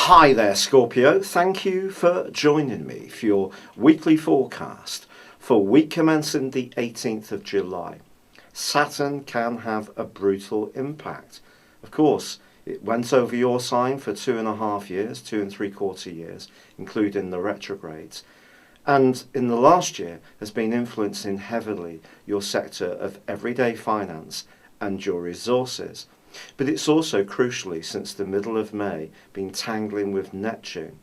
Hi there, Scorpio. Thank you for joining me for your weekly forecast for week commencing the 18th of July. Saturn can have a brutal impact. Of course, it went over your sign for 2.5 years, 2 3/4 years, including the retrogrades. And in the last year has been influencing heavily your sector of everyday finance and your resources. But it's also crucially, since the middle of May, been tangling with Neptune.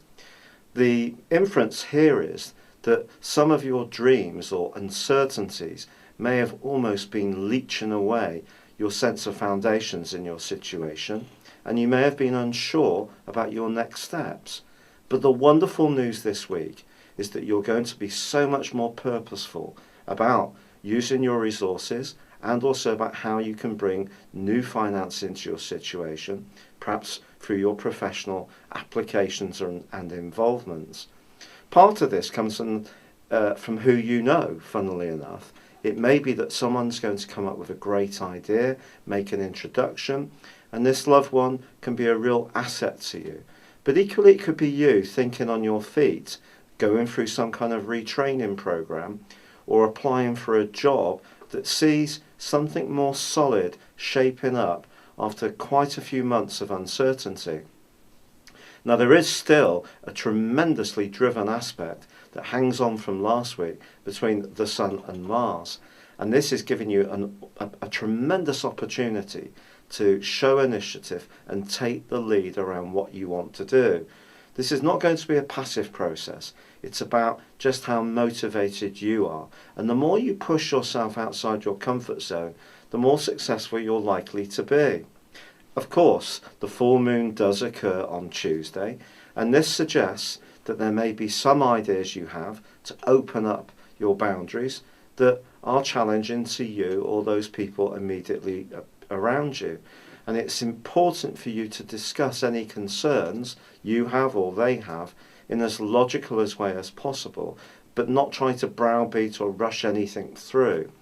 The inference here is that some of your dreams or uncertainties may have almost been leeching away your sense of foundations in your situation, and you may have been unsure about your next steps. But the wonderful news this week is that you're going to be so much more purposeful about using your resources and also about how you can bring new finance into your situation, perhaps through your professional applications and involvements. Part of this comes from who you know, funnily enough. It may be that someone's going to come up with a great idea, make an introduction, and this loved one can be a real asset to you. But equally, it could be you thinking on your feet, going through some kind of retraining program, or applying for a job that sees something more solid shaping up after quite a few months of uncertainty. Now, there is still a tremendously driven aspect that hangs on from last week between the Sun and Mars, and this is giving you a tremendous opportunity to show initiative and take the lead around what you want to do. This is not going to be a passive process. It's about just how motivated you are. And the more you push yourself outside your comfort zone, the more successful you're likely to be. Of course, the full moon does occur on Tuesday, and this suggests that there may be some ideas you have to open up your boundaries that are challenging to you or those people immediately around you. And it's important for you to discuss any concerns you have or they have in as logical a way as possible, but not try to browbeat or rush anything through.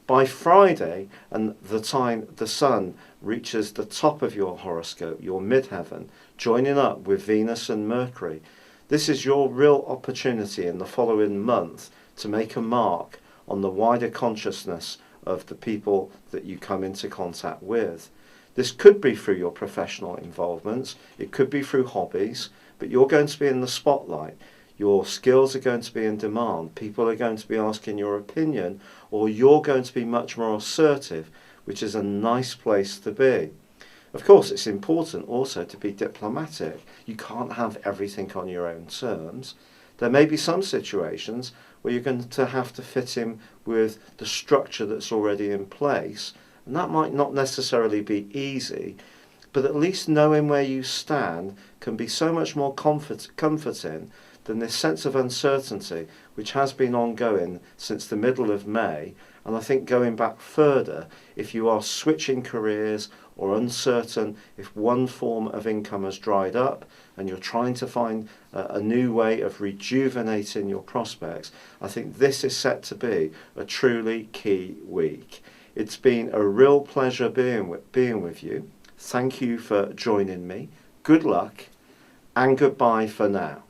By Friday, and the time the Sun reaches the top of your horoscope, your midheaven, joining up with Venus and Mercury, this is your real opportunity in the following month to make a mark on the wider consciousness of the people that you come into contact with. This could be through your professional involvements, it could be through hobbies, but you're going to be in the spotlight. Your skills are going to be in demand. People are going to be asking your opinion, or you're going to be much more assertive, which is a nice place to be. Of course, it's important also to be diplomatic. You can't have everything on your own terms. There may be some situations where you're going to have to fit in with the structure that's already in place, and that might not necessarily be easy, but at least knowing where you stand can be so much more comforting than this sense of uncertainty which has been ongoing since the middle of May. And I think going back further, if you are switching careers or uncertain if one form of income has dried up and you're trying to find a new way of rejuvenating your prospects, I think this is set to be a truly key week. It's been a real pleasure being with you. Thank you for joining me. Good luck and goodbye for now.